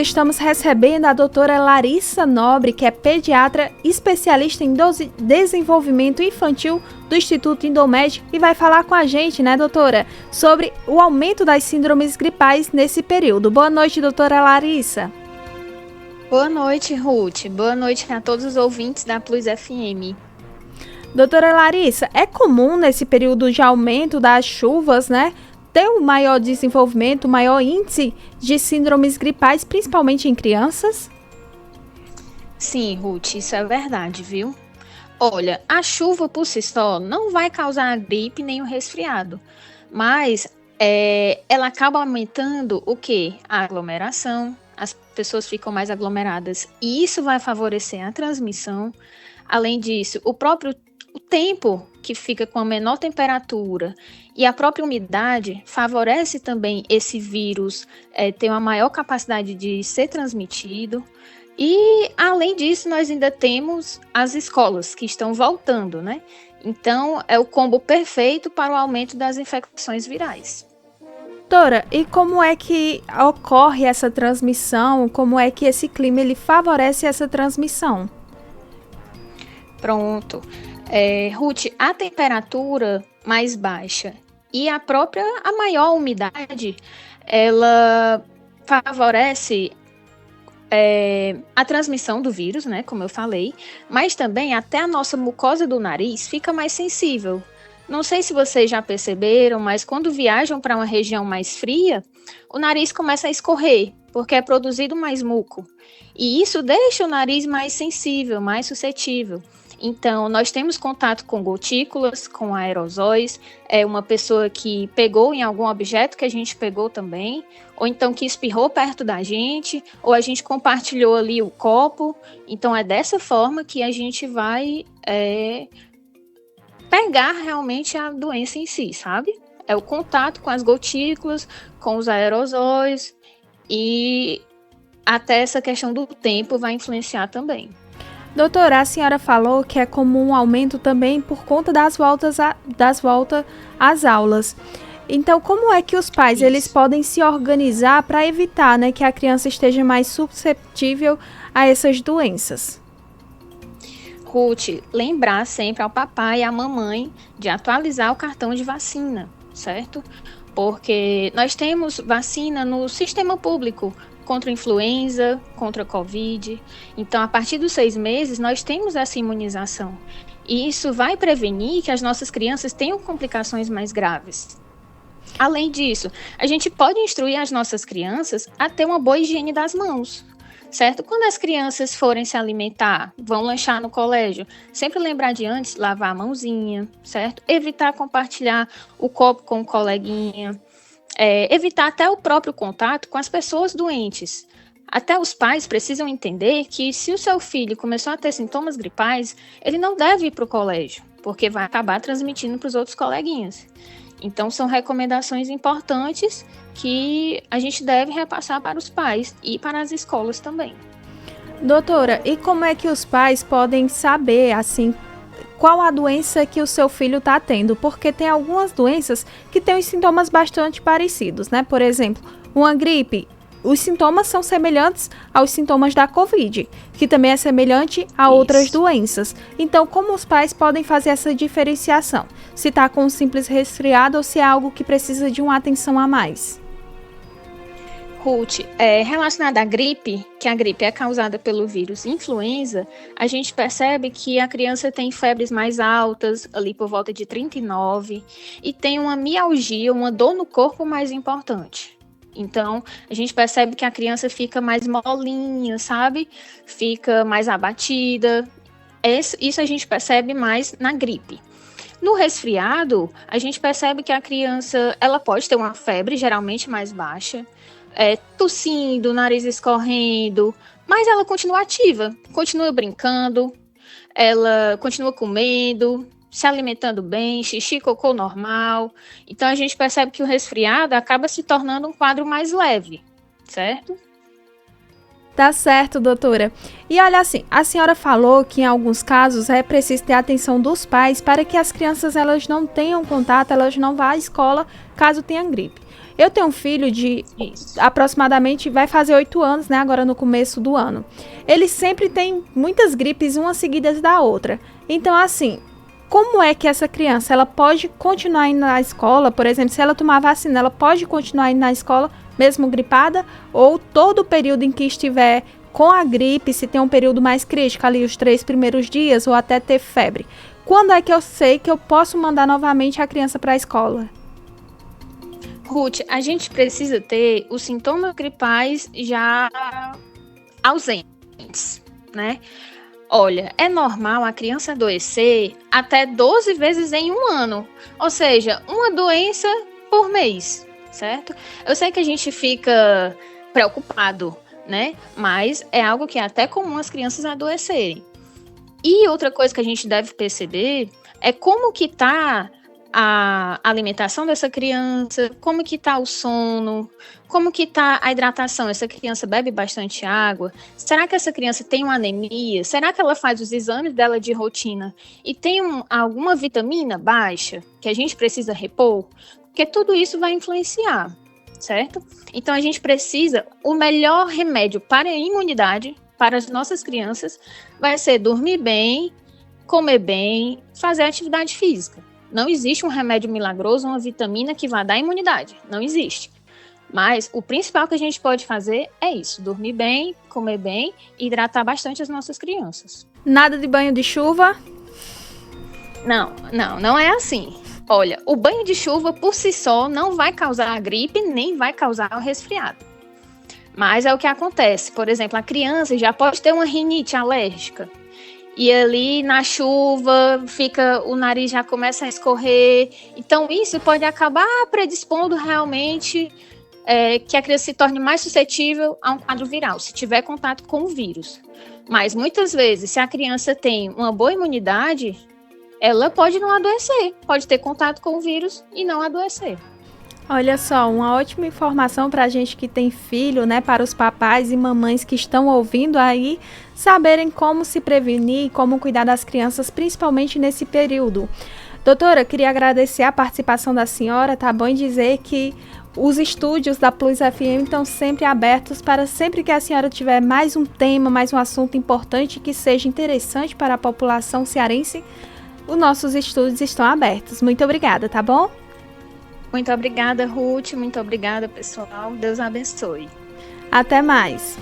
estamos recebendo a doutora Larissa Nobre, que é pediatra especialista em desenvolvimento infantil do Instituto Indomed, e vai falar com a gente, né, doutora, sobre o aumento das síndromes gripais nesse período. Boa noite, doutora Larissa. Boa noite, Ruth. Boa noite a todos os ouvintes da Plus FM. Doutora Larissa, é comum nesse período de aumento das chuvas, né, ter um maior desenvolvimento, maior índice de síndromes gripais, principalmente em crianças? Sim, Ruth, isso é verdade, viu? Olha, a chuva por si só não vai causar a gripe nem o resfriado, mas ela acaba aumentando o quê? A aglomeração, as pessoas ficam mais aglomeradas e isso vai favorecer a transmissão. Além disso, o tempo que fica com a menor temperatura e a própria umidade favorece também esse vírus ter uma maior capacidade de ser transmitido. E, além disso, nós ainda temos as escolas que estão voltando, né? Então, é o combo perfeito para o aumento das infecções virais. Doutora, e como é que ocorre essa transmissão? Como é que esse clima ele favorece essa transmissão? Pronto. Ruth, a temperatura mais baixa e a maior umidade, ela favorece a transmissão do vírus, né, como eu falei, mas também até a nossa mucosa do nariz fica mais sensível. Não sei se vocês já perceberam, mas quando viajam para uma região mais fria, o nariz começa a escorrer, porque é produzido mais muco. E isso deixa o nariz mais sensível, mais suscetível. Então, nós temos contato com gotículas, com aerosóis, uma pessoa que pegou em algum objeto que a gente pegou também, ou então que espirrou perto da gente, ou a gente compartilhou ali o copo. Então, é dessa forma que a gente vai pegar realmente a doença em si, sabe? É o contato com as gotículas, com os aerosóis, e até essa questão do tempo vai influenciar também. Doutora, a senhora falou que é comum um aumento também por conta das voltas às aulas. Então, como é que os pais eles podem se organizar para evitar, né, que a criança esteja mais suscetível a essas doenças? Ruth, lembrar sempre ao papai e à mamãe de atualizar o cartão de vacina, certo? Porque nós temos vacina no sistema público, contra a influenza, contra a Covid. Então, a partir dos 6 meses, nós temos essa imunização. E isso vai prevenir que as nossas crianças tenham complicações mais graves. Além disso, a gente pode instruir as nossas crianças a ter uma boa higiene das mãos, certo? Quando as crianças forem se alimentar, vão lanchar no colégio, sempre lembrar de antes lavar a mãozinha, certo? Evitar compartilhar o copo com o coleguinha. Evitar até o próprio contato com as pessoas doentes. Até os pais precisam entender que se o seu filho começou a ter sintomas gripais, ele não deve ir para o colégio, porque vai acabar transmitindo para os outros coleguinhas. Então, são recomendações importantes que a gente deve repassar para os pais e para as escolas também. Doutora, e como é que os pais podem saber, assim, qual a doença que o seu filho está tendo? Porque tem algumas doenças que têm os sintomas bastante parecidos, né? Por exemplo, uma gripe, os sintomas são semelhantes aos sintomas da Covid, que também é semelhante a outras doenças. Então, como os pais podem fazer essa diferenciação? Se está com um simples resfriado ou se é algo que precisa de uma atenção a mais? Ruth, relacionada à gripe, que a gripe é causada pelo vírus influenza, a gente percebe que a criança tem febres mais altas, ali por volta de 39, e tem uma mialgia, uma dor no corpo mais importante. Então, a gente percebe que a criança fica mais molinha, sabe? Fica mais abatida. Isso a gente percebe mais na gripe. No resfriado, a gente percebe que a criança ela pode ter uma febre, geralmente mais baixa, tossindo, nariz escorrendo, mas ela continua ativa, continua brincando, ela continua comendo, se alimentando bem, xixi, cocô normal. Então a gente percebe que o resfriado acaba se tornando um quadro mais leve, certo? Tá certo, doutora. E olha assim, a senhora falou que em alguns casos é preciso ter a atenção dos pais para que as crianças elas não tenham contato, elas não vá à escola caso tenha gripe. Eu tenho um filho de aproximadamente, vai fazer 8 anos, né, agora no começo do ano. Ele sempre tem muitas gripes, umas seguidas da outra. Então, assim, como é que essa criança, ela pode continuar indo na escola? Por exemplo, se ela tomar vacina, ela pode continuar indo na escola mesmo gripada? Ou todo o período em que estiver com a gripe, se tem um período mais crítico ali, os 3 primeiros dias, ou até ter febre? Quando é que eu sei que eu posso mandar novamente a criança para a escola? Ruth, a gente precisa ter os sintomas gripais já ausentes, né? Olha, é normal a criança adoecer até 12 vezes em um ano, ou seja, uma doença por mês, certo? Eu sei que a gente fica preocupado, né? Mas é algo que é até comum as crianças adoecerem. E outra coisa que a gente deve perceber é como que tá a alimentação dessa criança, como que tá o sono, como que tá a hidratação. Essa criança bebe bastante água? Será que essa criança tem uma anemia? Será que ela faz os exames dela de rotina e tem alguma vitamina baixa que a gente precisa repor? Porque tudo isso vai influenciar, certo? Então a gente precisa, o melhor remédio para a imunidade para as nossas crianças vai ser dormir bem, comer bem, fazer atividade física. Não existe um remédio milagroso, uma vitamina que vá dar imunidade. Não existe. Mas o principal que a gente pode fazer é isso: dormir bem, comer bem e hidratar bastante as nossas crianças. Nada de banho de chuva? Não é assim. Olha, o banho de chuva por si só não vai causar a gripe, nem vai causar o resfriado. Mas é o que acontece. Por exemplo, a criança já pode ter uma rinite alérgica. E ali na chuva, o nariz já começa a escorrer. Então isso pode acabar predispondo realmente que a criança se torne mais suscetível a um quadro viral, se tiver contato com o vírus. Mas muitas vezes, se a criança tem uma boa imunidade, ela pode não adoecer, pode ter contato com o vírus e não adoecer. Olha só, uma ótima informação para a gente que tem filho, né? Para os papais e mamães que estão ouvindo aí, saberem como se prevenir, como cuidar das crianças, principalmente nesse período. Doutora, queria agradecer a participação da senhora, tá bom? E dizer que os estúdios da Plus FM estão sempre abertos para sempre que a senhora tiver mais um tema, mais um assunto importante que seja interessante para a população cearense, os nossos estúdios estão abertos. Muito obrigada, tá bom? Muito obrigada, Ruth. Muito obrigada, pessoal. Deus abençoe. Até mais.